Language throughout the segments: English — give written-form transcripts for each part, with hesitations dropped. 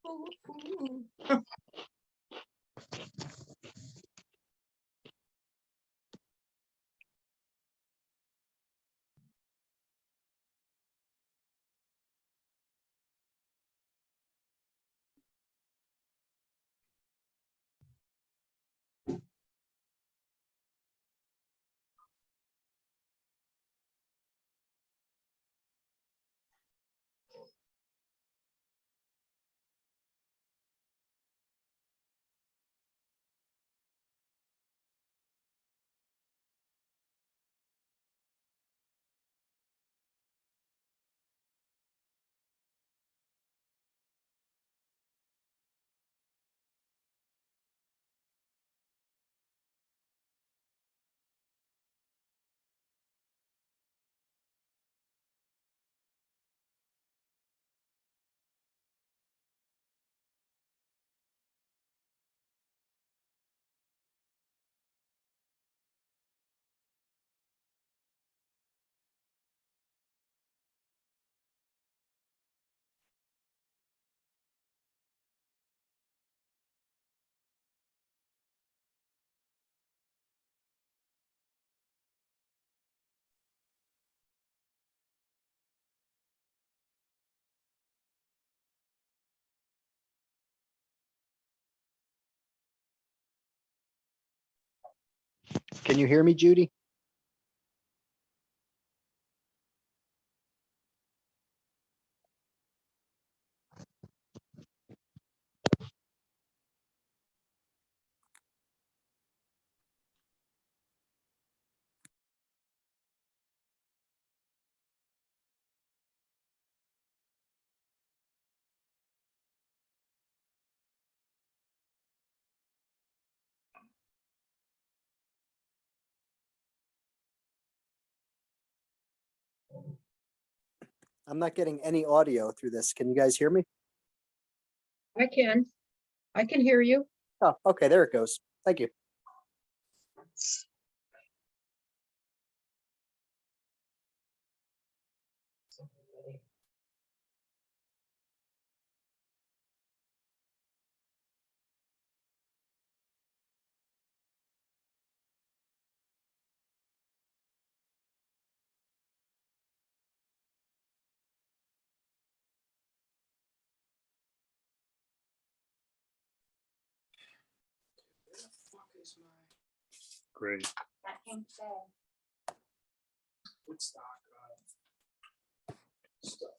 Can you hear me, Judy? I'm not getting any audio through this. Can you guys hear me? I can hear you. Oh, okay, there it goes. Thank you. Great. Woodstock stuff.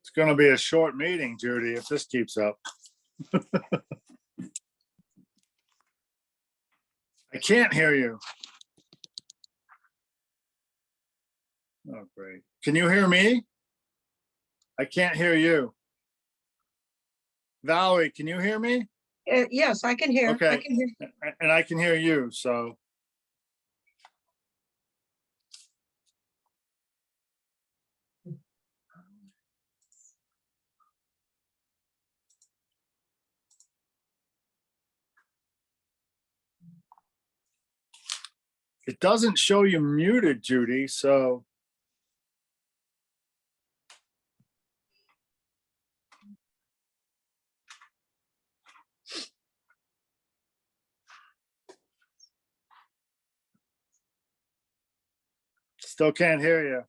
It's going to be a short meeting, Judy, if this keeps up. I can't hear you. Oh, great. Can you hear me? I can't hear you. Valerie, can you hear me? Yes, I can hear. Okay. I can hear. And I can hear you, so. It doesn't show you muted, Judy, so. Still can't hear you.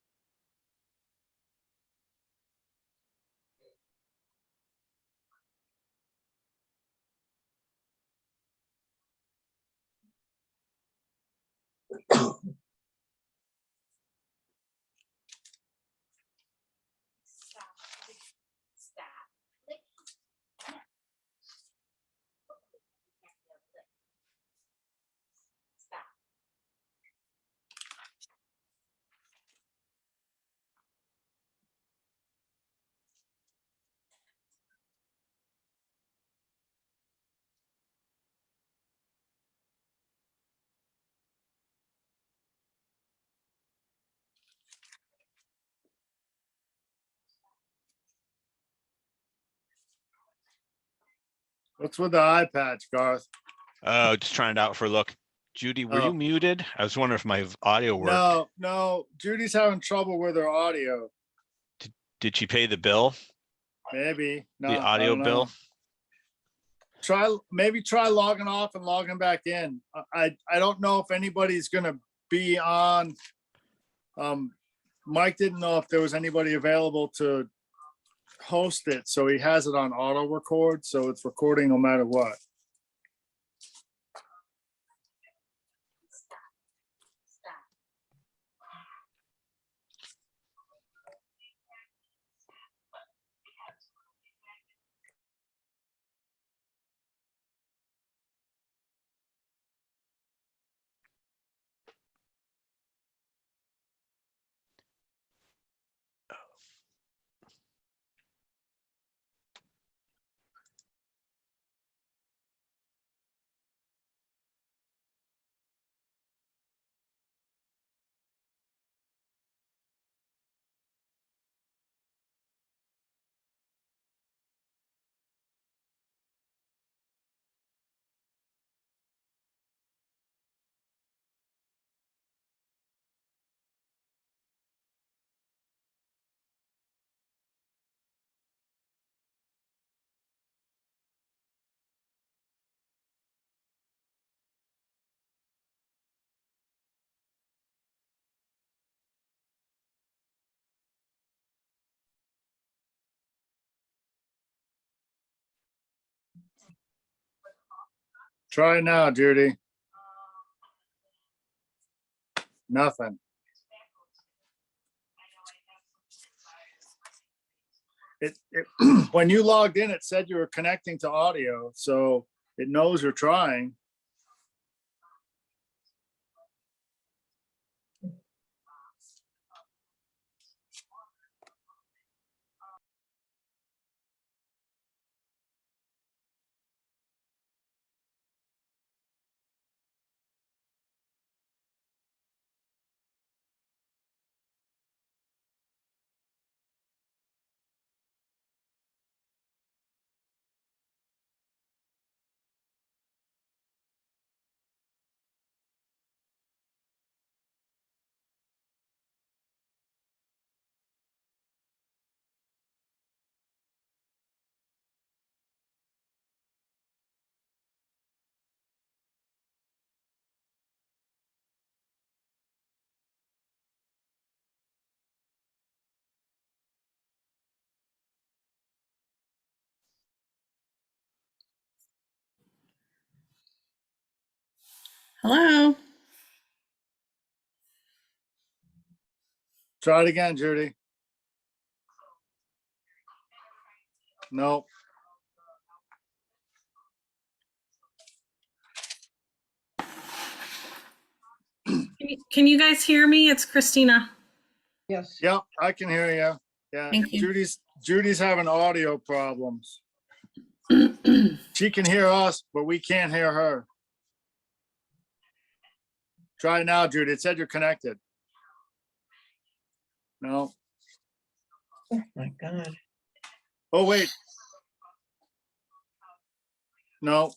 What's with the eye patch, Garth? Oh, just trying it out for a look. Judy, were Oh. you muted? I was wondering if my audio worked. No, Judy's having trouble with her audio. Did she pay the bill? Maybe. No, The I audio don't know. bill? Maybe try logging off and logging back in. I don't know if anybody's gonna be on. Mike didn't know if there was anybody available to host it, so he has it on auto record, so it's recording no matter what. Try now, Judy. Nothing. When you logged in, it said you were connecting to audio, so it knows you're trying. Hello. Try it again, Judy. No. Can you guys hear me? It's Christina. Yes. Yep, I can hear you. Yeah, Thank you. Judy's having audio problems. She can hear us, but we can't hear her. Try it now, Judy. It said you're connected. No. Oh, my God. Oh, wait. No.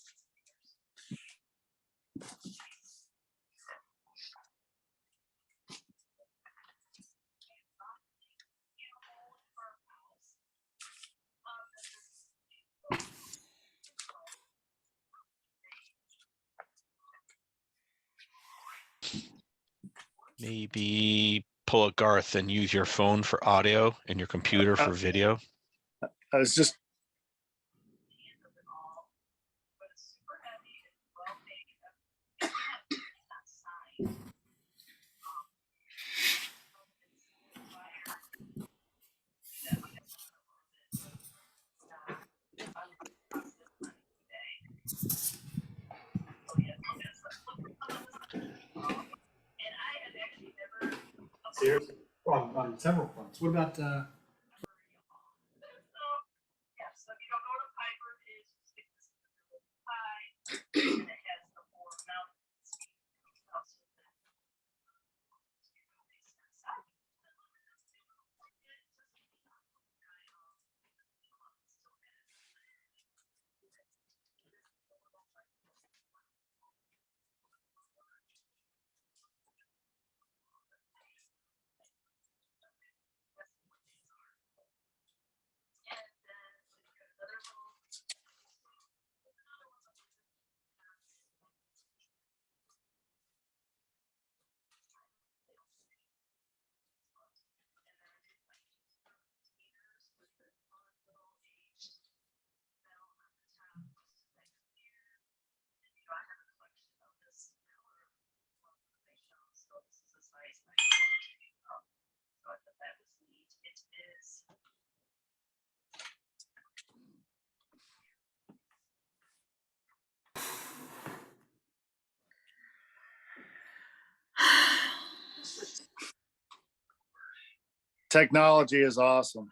Maybe pull a Garth and use your phone for audio and your computer for video? I was just, Seriously? On several fronts. What about, technology is awesome.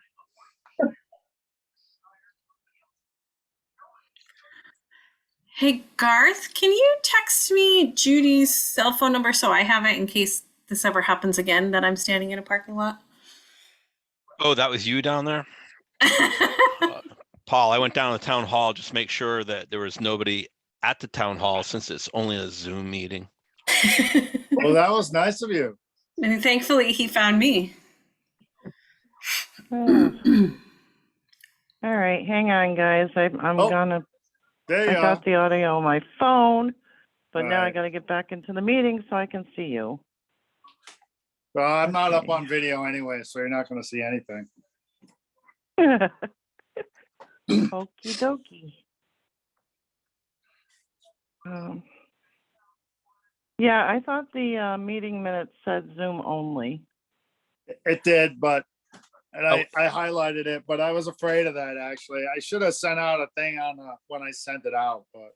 Hey, Garth, can you text me Judy's cell phone number so I have it in case this ever happens again that I'm standing in a parking lot? Oh, that was you down there? Paul, I went down to the town hall, just make sure that there was nobody at the town hall since it's only a Zoom meeting. Well, that was nice of you. And thankfully, he found me. Oh. All right, hang on, guys. I'm Oh, gonna. There I you are. got the audio on my phone, but All now I right. got to get back into the meeting so I can see you. Well, I'm not up Okay. on video anyway, so you're not going to see anything. Okie dokie. Yeah, I thought the meeting minutes said Zoom only. It did, but and Oh. I highlighted it, but I was afraid of that actually. I should have sent out a thing on when I sent it out, but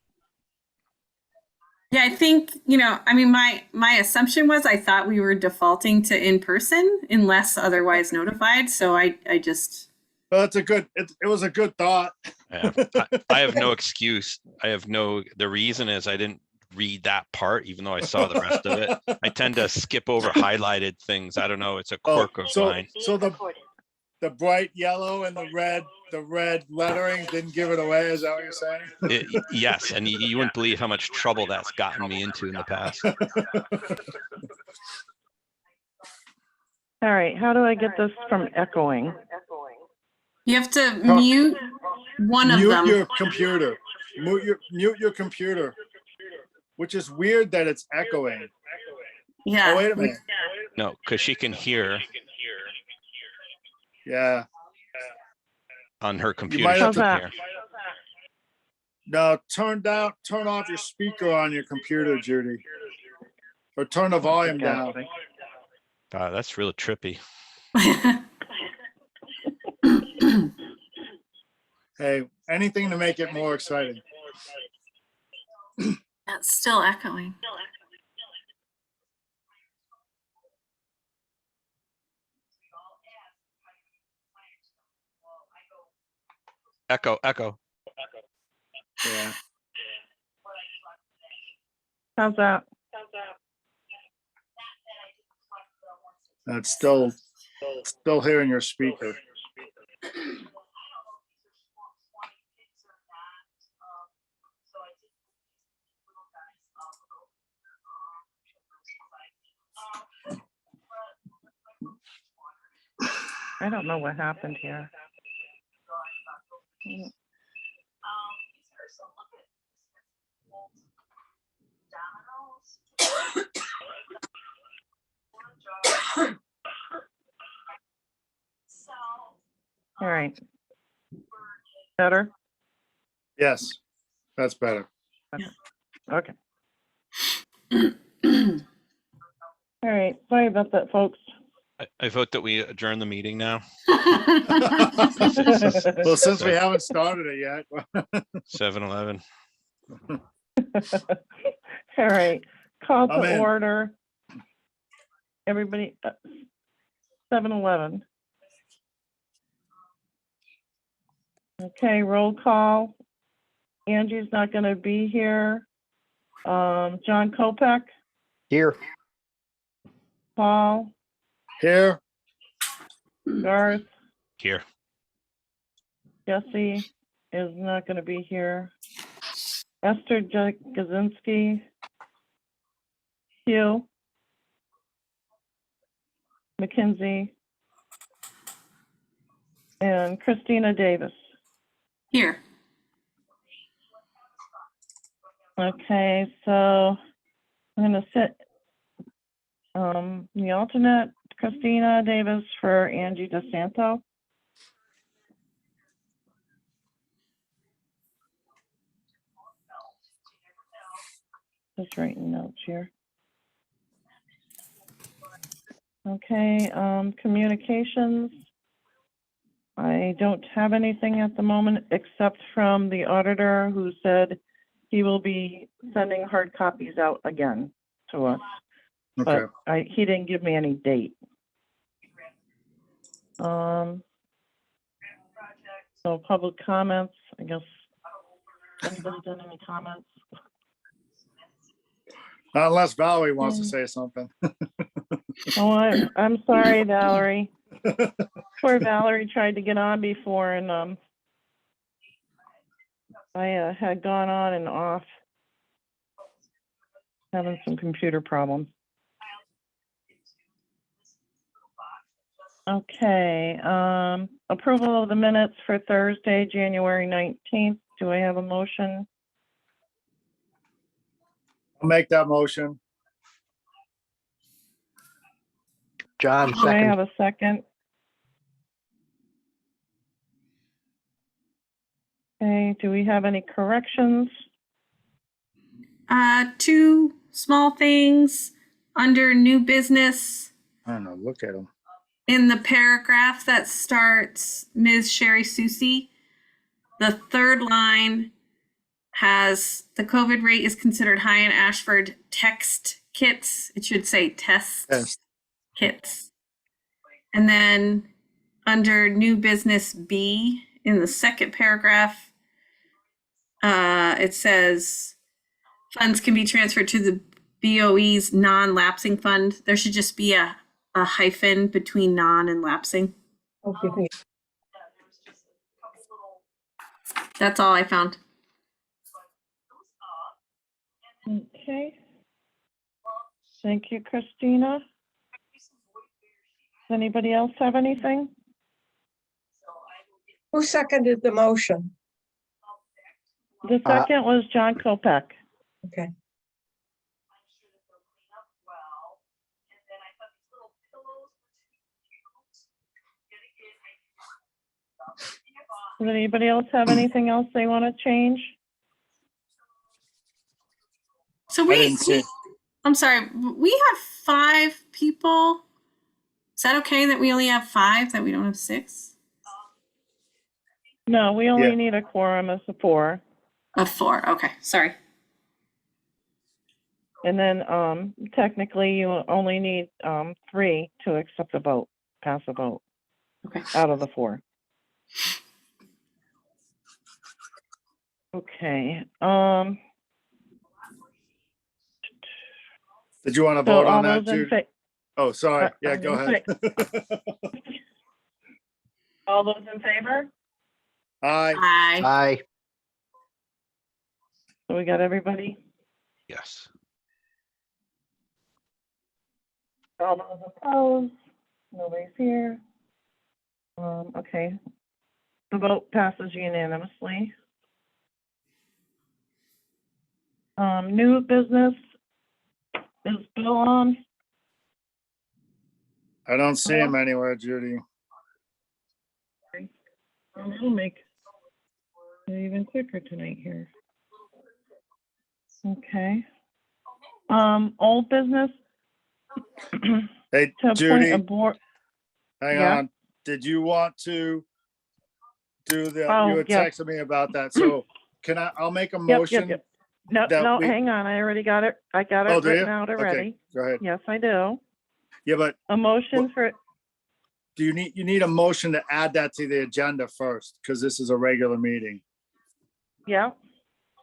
Yeah, I think, I mean, my assumption was I thought we were defaulting to in person unless otherwise notified. So I just. but it's a good. It was a good thought. Yeah, I have no excuse. The reason is I didn't read that part, even though I saw the rest of it. I tend to skip over highlighted things. I don't know. It's a quirk of mine. So the bright yellow and the red lettering didn't give it away. Is that what you're saying? Yes, and you wouldn't believe how much trouble that's gotten me into in the past. All right, how do I get this from echoing? You have to mute one of Mute them. your computer. Mute your computer. Which is weird that it's echoing. Yeah. Oh, wait a minute. No, because she can hear Yeah. on her computer. might She have can to- hear. No, turn off your speaker on your computer, Judy. Or turn the volume down. That's really trippy. Hey, anything to make it more exciting. That's still echoing. Echo. Yeah. How's that? It's still hearing your speaker. I don't know what happened here. All right. Better? Yes, that's better. Okay. All right. Sorry about that, folks. I vote that we adjourn the meeting now. Well, since we haven't started it yet. 7-Eleven. All right. Call I'm to in. order. Everybody, 7-Eleven. Okay, roll call. Angie's not going to be here. John Kopek, Here. Paul, Here, Garth, Here. Jesse is not going to be here. Esther Gazinski, Hugh, Mackenzie, and Christina Davis. Here. Okay, so I'm going to sit the alternate, Christina Davis, for Angie DeSanto. Just writing notes here. Okay, communications. I don't have anything at the moment except from the auditor who said he will be sending hard copies out again to us. okay. But he didn't give me any date. So public comments, I guess. Anybody done any comments? Not unless Valerie wants to say something. Oh, I'm sorry, Valerie. Poor Valerie tried to get on before, and I had gone on and off, having some computer problems. Okay, approval of the minutes for Thursday, January 19th. Do I have a motion? I'll make that motion. John, Do I second. have a second? Okay, do we have any corrections? Two small things under new business. I don't know, look at him. In the paragraph that starts Ms. Sherry Susie, the third line has the COVID rate is considered high in Ashford text kits. It should say test Yes. kits. And then under new business B in the second paragraph, it says funds can be transferred to the BOE's non-lapsing fund. There should just be a hyphen between non and lapsing. Okay. That's all I found. Okay. Thank you, Christina. Does anybody else have anything? Who seconded the motion? The second was John Kopek. Okay. Does anybody else have anything else they want to change? So I didn't see. I'm sorry, we have 5 people. Is that okay that we only have 5, that we don't have 6? No, we only Yeah. need a quorum of 4. Of 4, okay, sorry. And then technically you only need 3 to accept a vote, pass a vote Okay. out of the 4. Okay. Did you want to So vote all on that, those in Jude? Oh, sorry. Yeah, I'm go gonna ahead. all those in favor? Aye. Aye. Aye. So we got everybody? Yes. All those opposed? Nobody's here. Okay. The vote passes unanimously. New business is Bill on. I don't see him anywhere, Judy. That'll make it even quicker tonight here. Okay. Old business. Hey, To appoint a Judy, board. hang yeah. on. Did you want to do the, Oh, you had yeah. texted me about that. So I'll make a motion. Yep. No, that no, we- hang on. I already got it. I got it Oh, do written you? out Okay, already. go ahead. Yes, I do. Yeah, but A motion for, do you need a motion to add that to the agenda first? Because this is a regular meeting. yeah.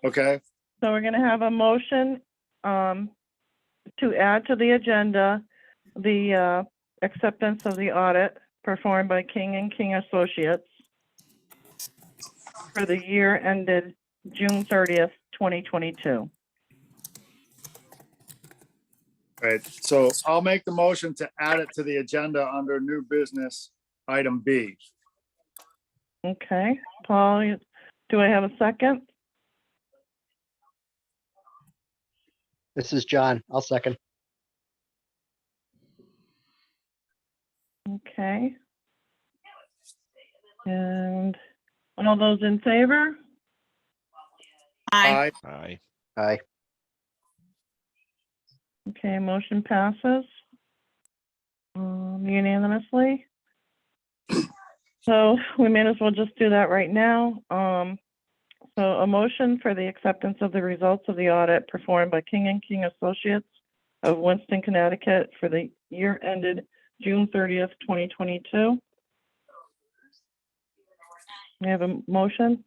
Okay, So we're gonna have a motion, to add to the agenda, the, acceptance of the audit performed by King and King Associates for the year ended June 30th, 2022. right. So I'll make the motion to add it to the agenda under new business item B. Okay, Paul, do I have a second? This is John. I'll second. Okay. And all those in favor? Aye. Aye. Aye. Aye. Okay, motion passes unanimously. So we may as well just do that right now. So a motion for the acceptance of the results of the audit performed by King and King Associates of Winston, Connecticut for the year ended June 30th, 2022. We have a motion?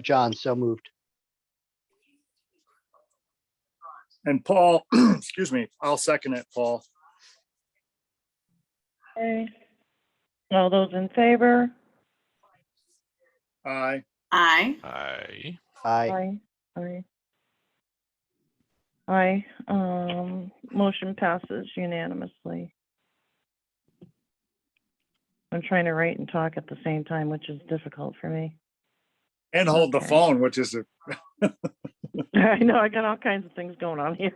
John, so moved. And Paul, excuse me, I'll second it, Paul. Okay. All those in favor? Aye. Aye. Aye. Aye. Aye. Aye. Motion passes unanimously. I'm trying to write and talk at the same time, which is difficult for me. And hold the Okay. phone, which is I know, I got all kinds of things going on here.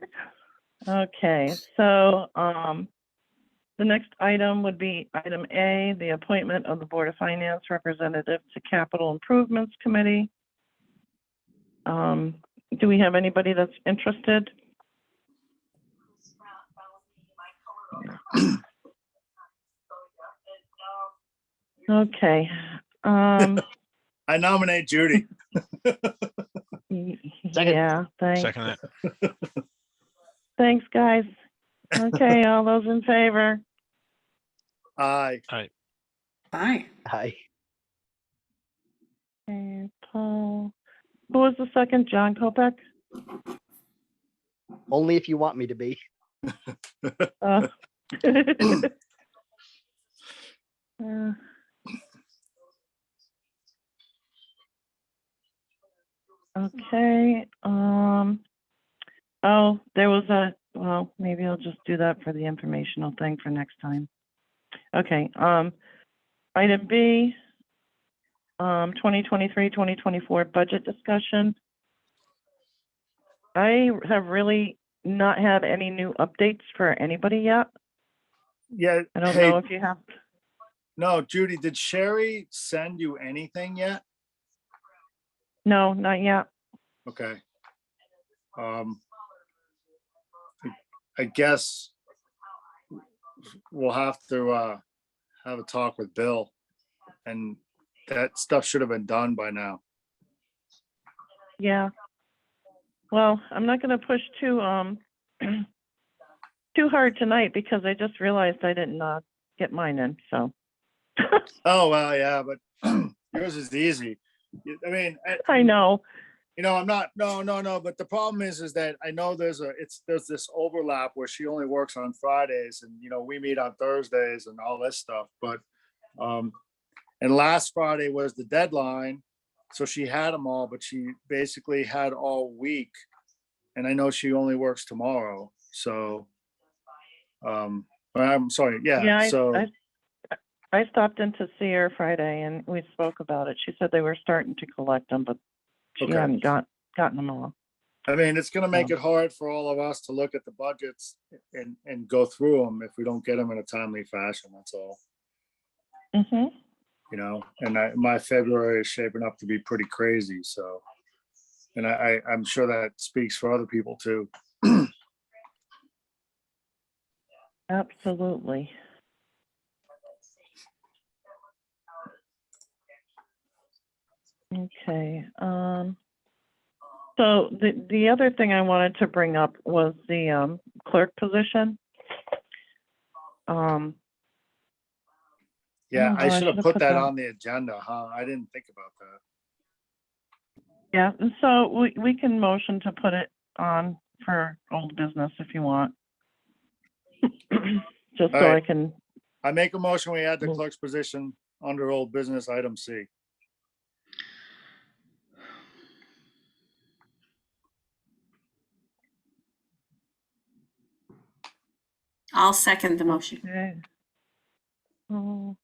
Okay, so, the next item would be item A, the appointment of the Board of Finance representative to Capital Improvements Committee. Do we have anybody that's interested? Okay, I nominate Judy. yeah, thanks. Second it. Thanks, guys. Okay, all those in favor? Aye. Aye. Aye. Aye. Okay, Paul. Who was the second? John Kopek? Only if you want me to be. Uh, Okay, oh, there was well, maybe I'll just do that for the informational thing for next time. Okay, item B, 2023, 2024 budget discussion. I have really not had any new updates for anybody yet. Yeah. I don't Hey, know if you have. no, Judy, did Sherry send you anything yet? No, not yet. Okay. I guess we'll have to have a talk with Bill, and that stuff should have been done by now. Yeah. Well, I'm not gonna push too too hard tonight because I just realized I didn't get mine in, so. Oh, well, yeah, but yours is easy. I mean, I know. you know, I'm not, no, but the problem is that I know there's this overlap where she only works on Fridays and, you know, we meet on Thursdays and all this stuff, but, and last Friday was the deadline. So she had them all, but she basically had all week. And I know she only works tomorrow, so, I'm sorry, Yeah, so, I stopped in to see her Friday and we spoke about it. She said they were starting to collect them, but she Okay. hadn't gotten them all. I mean, it's gonna make it hard for all of us to look at the budgets and go through them if we don't get them in a timely fashion, that's all, Mm-hmm. you know? And my February is shaping up to be pretty crazy, so. And I'm sure that speaks for other people too. Absolutely. Okay. So the other thing I wanted to bring up was the clerk position. Yeah, Oh, I I should have should've put put that that. on the agenda, huh? I didn't think about that. Yeah, and so we can motion to put it on for old business if you want. Just All so right. I can, I make a motion, we add the Well- clerk's position under old business item C. I'll second the motion. okay. Oh,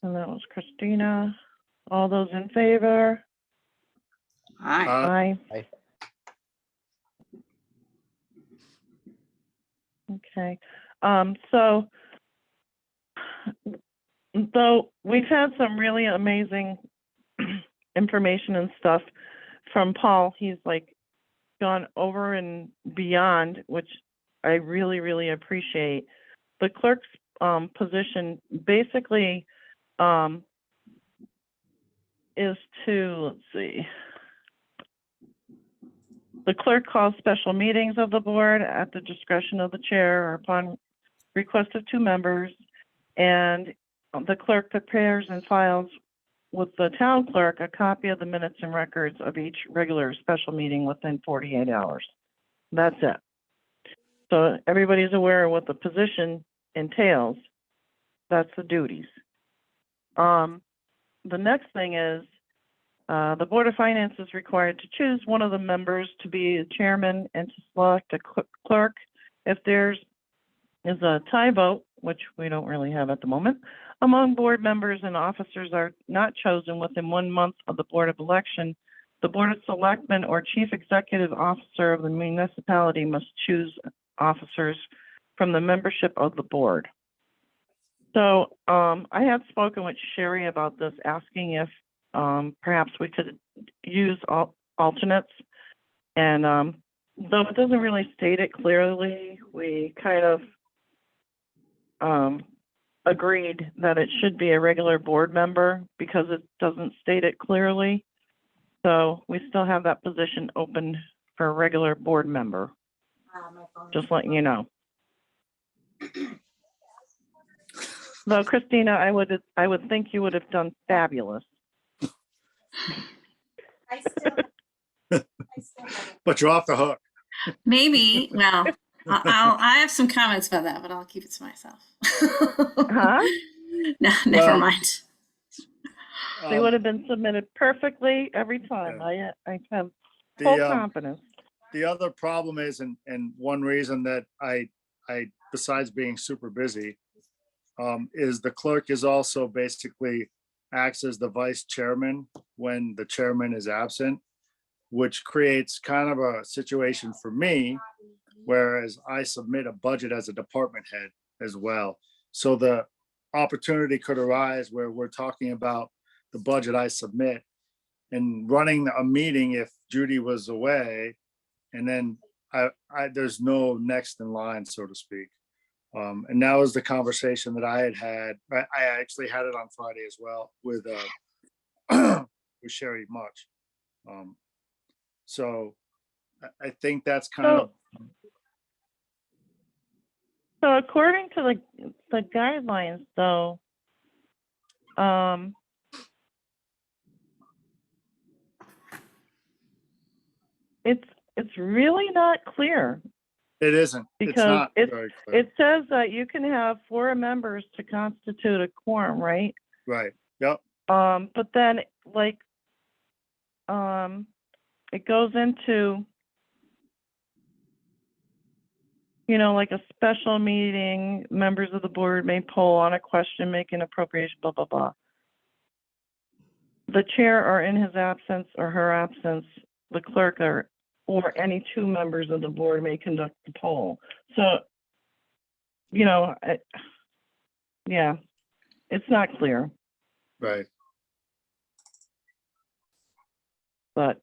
and that was Christina. All those in favor? Aye. Aye. Aye. Okay, so though we've had some really amazing information and stuff from Paul, he's like gone over and beyond, which I really, really appreciate. The clerk's position basically is to, let's see, the clerk calls special meetings of the board at the discretion of the chair or upon request of two members, and the clerk prepares and files with the town clerk a copy of the minutes and records of each regular special meeting within 48 hours. That's it. So everybody's aware of what the position entails. That's the duties. The next thing is the Board of Finance is required to choose one of the members to be a chairman and to select a clerk. If there's is a tie vote, which we don't really have at the moment, among board members and officers are not chosen within 1 month of the Board of Election, the Board of Selectmen or Chief Executive Officer of the municipality must choose officers from the membership of the board. So I had spoken with Sherry about this, asking if perhaps we could use alternates. And though it doesn't really state it clearly, we kind of agreed that it should be a regular board member because it doesn't state it clearly. So we still have that position open for a regular board member. Just letting you know. Though Christina, I would think you would have done fabulous. But you're off the hook. Maybe, well, I have some comments about that, but I'll keep it to myself. Huh? No, never Well, mind. They Um, would have been submitted perfectly every time. Yeah. I have full The, confidence. the other problem is, and one reason that I, besides being super busy, is the clerk is also basically acts as the vice chairman when the chairman is absent, which creates kind of a situation for me, whereas I submit a budget as a department head as well. So the opportunity could arise where we're talking about the budget I submit and running a meeting if Judy was away, and then there's no next in line, so to speak. And that was the conversation that I had. I actually had it on Friday as well with with Sherry Much. So I think that's kind of, So according to the guidelines, though, it's really not clear it isn't. It's because not very clear. it says that you can have 4 members to constitute a quorum, right? Right. Yep. But then it goes into, like a special meeting, members of the board may poll on a question, make an appropriation, blah, blah, blah. The chair or in his absence or her absence, the clerk or any two members of the board may conduct the poll. So, you know, yeah, it's not clear, Right. but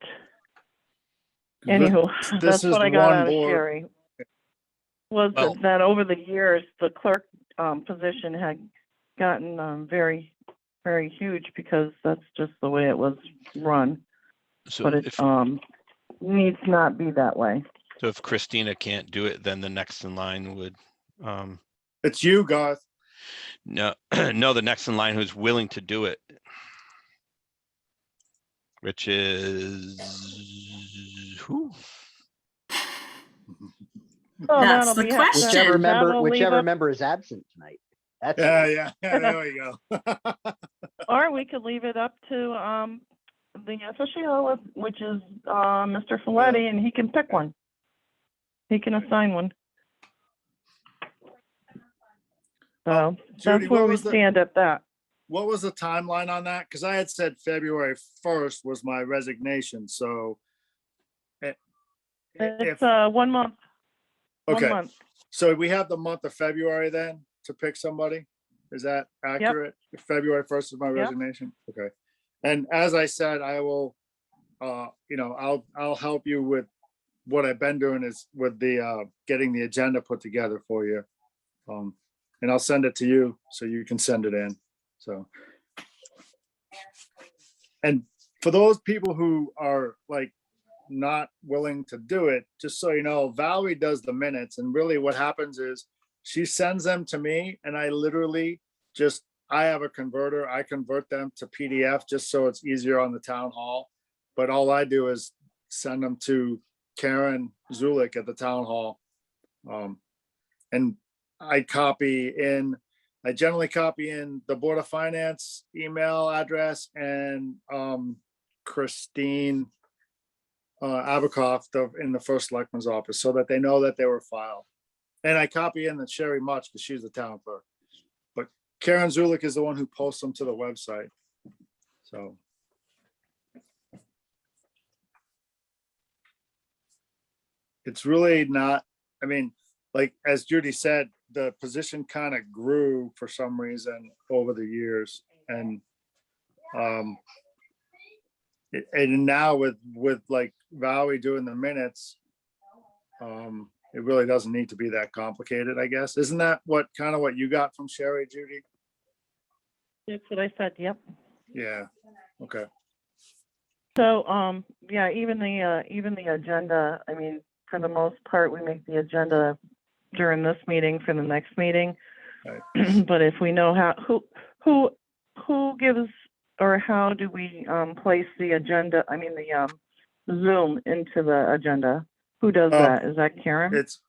anywho, This that's is what I the got one out of board. Sherry. Was Well- that over the years, the clerk position had gotten very, very huge because that's just the way it was run. So But it if, needs not be that way. so if Christina can't do it, then the next in line would, It's you, Garth. no, no, the next in line who's willing to do it. Which is who? Oh, That's that'll the be it. question. Whichever member is absent tonight. That's Yeah, it. yeah, yeah, there we go. Or we could leave it up to the official, which is Mr. Folletti, and he can pick one. He can assign one. So Judy, that's where what we was the, stand at that. what was the timeline on that? Because I had said February 1st was my resignation, so. It's If, 1 month. 1 okay, month. so we have the month of February then to pick somebody? Is that accurate? February 1st is my resignation? Okay. And as I said, I will, you know, I'll help you with what I've been doing is with the, getting the agenda put together for you. And I'll send it to you so you can send it in, so. And for those people who are like not willing to do it, just so you know, Valerie does the minutes, and really what happens is she sends them to me and I literally just, I have a converter, I convert them to PDF just so it's easier on the town hall. But all I do is send them to Karen Zulik at the town hall. And I generally copy in the Board of Finance email address and Christine Abacoff in the first selectman's office so that they know that they were filed. And I copy in the Sherry Much because she's the town clerk. But Karen Zulik is the one who posts them to the website. So. It's really not, I mean, like, as Judy said, the position kind of grew for some reason over the years. And and now with like Valerie doing the minutes, it really doesn't need to be that complicated, I guess. Isn't that what you got from Sherry, Judy? That's what I said, yep. Yeah, okay. So, yeah, even the agenda, I mean, for the most part, we make the agenda during this meeting for the next meeting. Right. But if we know who gives, or how do we place the agenda, I mean, the Zoom into the agenda? Who does that? Is that Karen? It's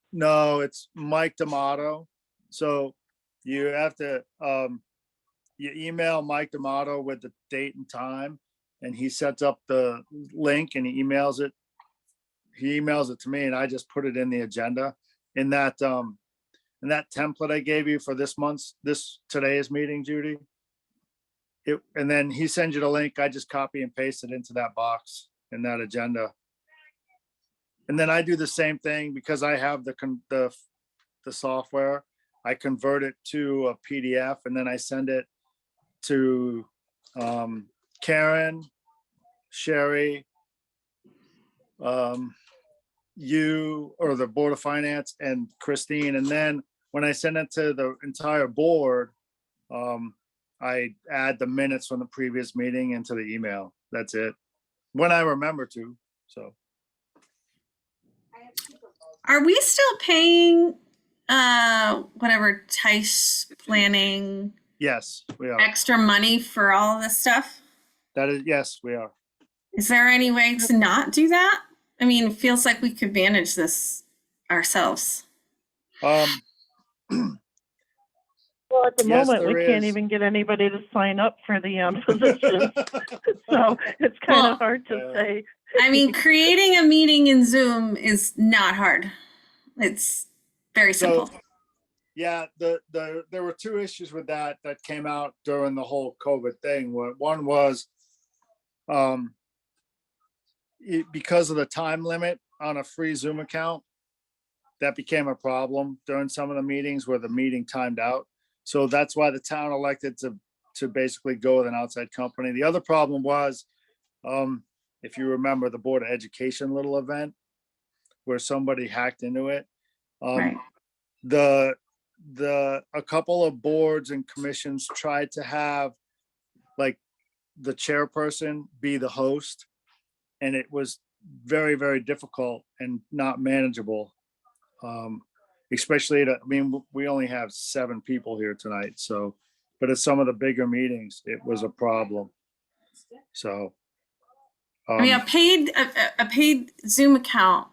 Mike D'Amato. So you have to, you email Mike D'Amato with the date and time, and he sets up the link and he emails it. He emails it to me and I just put it in the agenda in that template I gave you for today's meeting, Judy. And then he sends you the link. I just copy and paste it into that box in that agenda. And then I do the same thing because I have the software. I convert it to a PDF and then I send it to Karen, Sherry, you, or the Board of Finance, and Christine. And then when I send it to the entire board, I add the minutes from the previous meeting into the email. That's it. When I remember to, so. Are we still paying whatever Tice Planning Yes, we are. extra money for all of this stuff? That is, yes, we are. Is there any way to not do that? I mean, it feels like we could manage this ourselves. Well, at the Yes, moment, we there can't is. even get anybody to sign up for the position. So it's kind Well, of hard to say. I mean, creating a meeting in Zoom is not hard. It's very So, simple. yeah, there were two issues with that came out during the whole COVID thing. One was because of the time limit, on a free Zoom account, that became a problem during some of the meetings where the meeting timed out. So that's why the town elected to basically go with an outside company. The other problem was, if you remember the Board of Education little event where somebody hacked into it. Right. A couple of boards and commissions tried to have like the chairperson be the host, and it was very, very difficult and not manageable. Especially I mean, we only have 7 people here tonight, so, but at some of the bigger meetings, it was a problem. So. I mean, a paid Zoom account,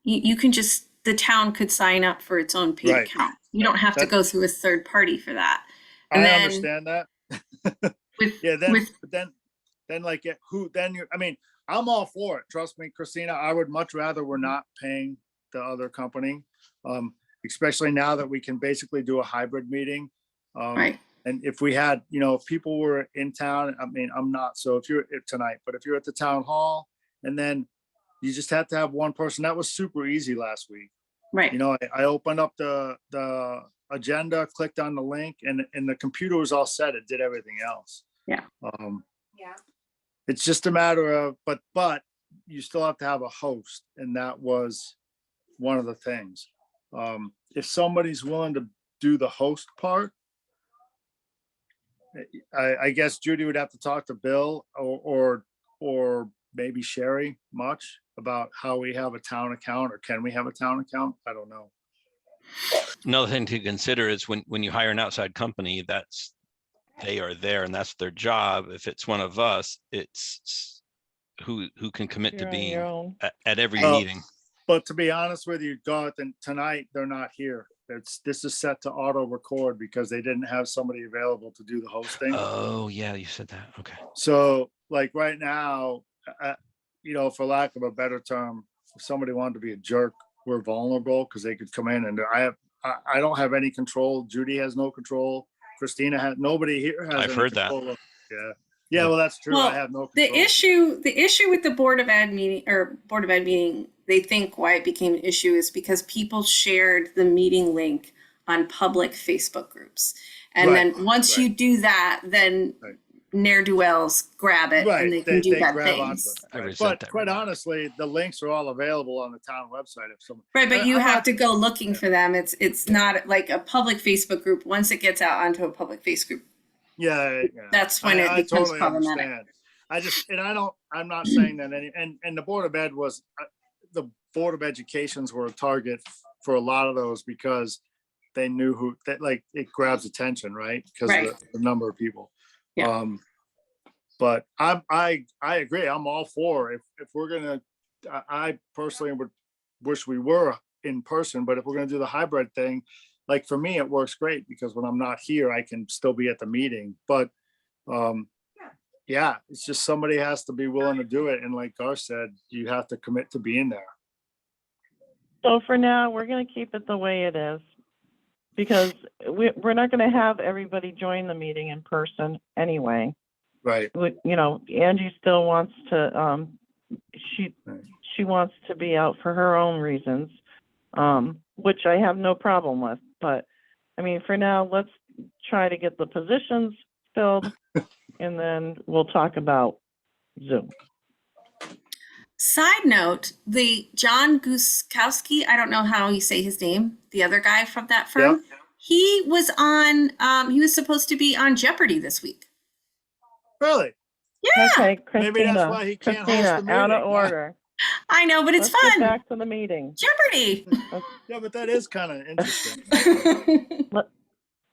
you can just, the town could sign up for its own paid Right. account. You don't have to go through a third party for that. And I then understand that. with, Yeah, then, with, but then like, I mean, I'm all for it. Trust me, Christina, I would much rather we're not paying the other company. Especially now that we can basically do a hybrid meeting. right. And if we had, if people were in town, I mean, I'm not, so if you're tonight, but if you're at the town hall and then you just had to have one person, that was super easy last week. Right. I opened up the agenda, clicked on the link, and the computer was all set. It did everything else. Yeah. It's just a matter of, but you still have to have a host, and that was one of the things. If somebody's willing to do the host part, I guess Judy would have to talk to Bill or maybe Sherry Much about how we have a town account, or can we have a town account? I don't know. Another thing to consider is when you hire an outside company, they are there and that's their job. If it's one of us, it's who can commit to You're on being your own. at every Oh. meeting. But to be honest with you, Garth, and tonight they're not here. This is set to auto record because they didn't have somebody available to do the hosting. Oh, yeah, you said that. Okay. So like right now, for lack of a better term, if somebody wanted to be a jerk, we're vulnerable because they could come in and I don't have any control. Judy has no control. Christina has, nobody here has. I've any heard that. control. Yeah. Well, that's true. Well, I have no control. the issue with the Board of Ed meeting, they think why it became an issue is because people shared the meeting link on public Facebook groups. And Right, then once you do that, then Right. ne'er-do-wells grab it and they can do bad grab onto things. it. I Right. resent But that quite right now. honestly, the links are all available on the town website. If someone, Right, but you I'm have not- to go looking for them. It's not like a public Facebook group. Once it gets out onto a public Facebook group, Yeah. that's when it I becomes totally problematic. understand. I'm not saying that and the Board of Ed was, the Board of Educations were a target for a lot of those because they knew like it grabs attention, right? Because Right. of the number of people. Yeah. But I agree. I'm all for if we're gonna. I personally would wish we were in person, but if we're gonna do the hybrid thing, like for me, it works great because when I'm not here, I can still be at the meeting. But yeah, it's just somebody has to be willing to do it, and like Garth said, you have to commit to being there. So for now, we're going to keep it the way it is because we're not going to have everybody join the meeting in person anyway. Right. Angie still wants to, she wants to be out for her own reasons, which I have no problem with. But I mean, for now, let's try to get the positions filled and then we'll talk about Zoom. Side note, the John Guskowski, I don't know how you say his name, the other guy from that firm, he was supposed to be on Jeopardy this week. Really? Yeah, Okay, Christina. Maybe that's why he can't host the Christina, out of meeting. order. I know, but it's Let's get fun. back to the meeting. Jeopardy. Yeah, but that is kind of interesting.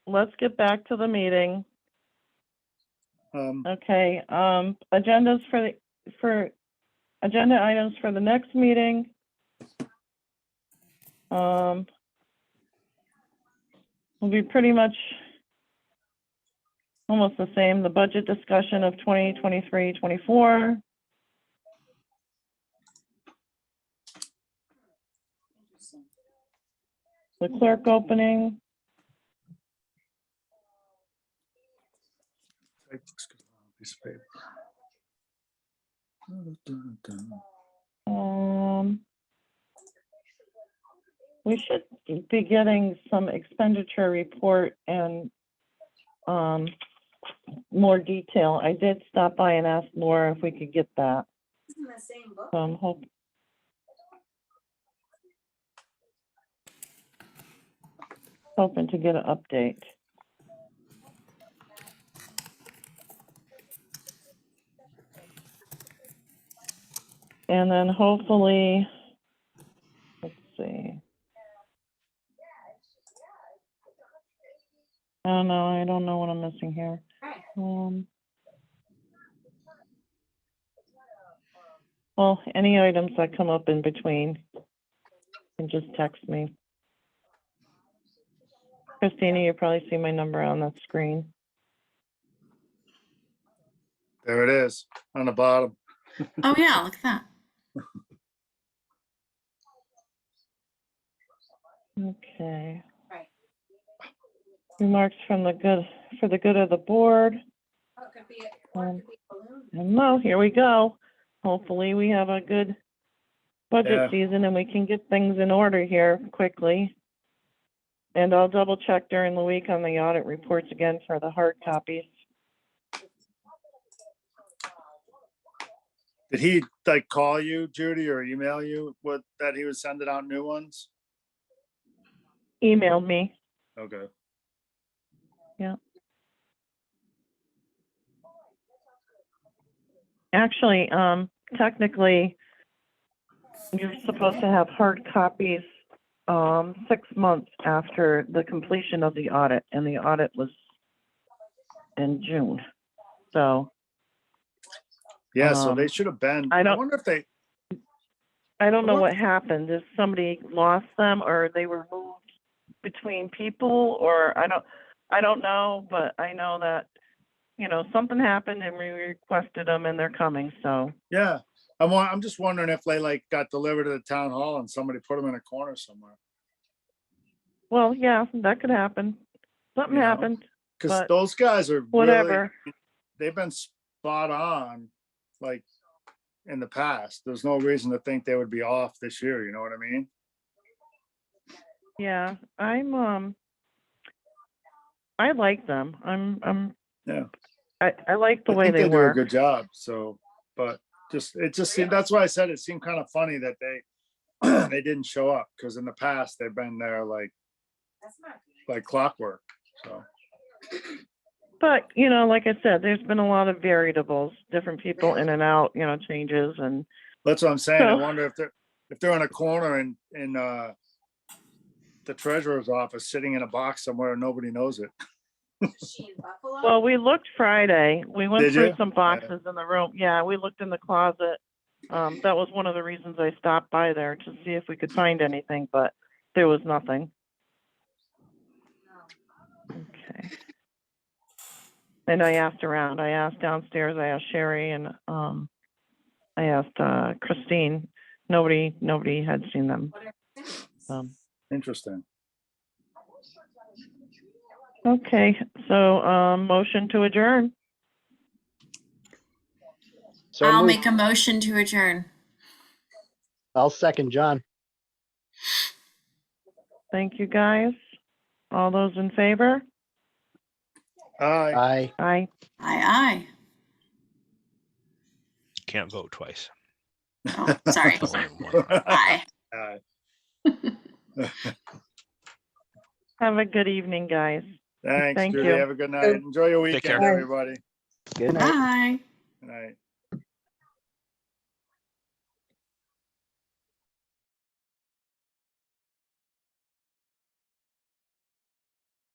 Let's get back to the meeting. Um, Okay, agendas for agenda items for the next meeting. Will be pretty much almost the same. The budget discussion of 2023-24. The clerk opening. piece of paper. We should be getting some expenditure report and more detail. I did stop by and ask Laura if we could get that. So I'm hoping to get an update. And then hopefully, let's see. Oh no, I don't know what I'm missing here. Well, any items that come up in between, you can just text me. Christina, you probably see my number on the screen. There it is on the bottom. Oh, yeah, look at that. Okay. Remarks from the good, for the good of the board. And no, here we go. Hopefully we have a good budget Yeah. season and we can get things in order here quickly. And I'll double check during the week on the audit reports again for the hard copies. Did he like call you, Judy, or email you what that he was sending out new ones? Emailed me. Okay. Actually, technically, you're supposed to have hard copies 6 months after the completion of the audit, and the audit was in June. So Yeah, so they should have been. I I don't- wonder if they. I don't know what happened. If somebody lost them or they were moved between people, or I don't know, but I know that, you know, something happened and we requested them and they're coming, so. Yeah, I'm just wondering if they like got delivered to the town hall and somebody put them in a corner somewhere. Well, yeah, that could happen. Something You know, happened, Because but those guys are whatever. really, they've been spot on, like in the past. There's no reason to think they would be off this year. You know what I mean? Yeah, I like them. Yeah. I like the I way think they do a work. good job. So, but it just seemed, that's why I said it seemed kind of funny that they didn't show up, because in the past they've been there like clockwork. So But, you know, like I said, there's been a lot of variables, different people in and out, you know, changes, and that's what I'm saying. I So- wonder if they're in a corner in the treasurer's office, sitting in a box somewhere and nobody knows it. well, we looked Friday. We went Did through you? some boxes in the room. Yeah, we looked in the closet. That was one of the reasons I stopped by there, to see if we could find anything, but there was nothing. Okay. And I asked around. I asked downstairs. I asked Sherry, and I asked Christine. Nobody had seen them. Interesting. Okay, so motion to adjourn. So I'll moved. make a motion to adjourn. I'll second John. Thank you, guys. All those in favor? Aye. Aye. Aye. Aye, Can't vote twice. aye. Oh, sorry. Only one. Aye. Aye. Have a good evening, guys. Thanks, Thank Judy. you. Have a good night. Enjoy your Take weekend, care. everybody. Good night. Bye. Good night.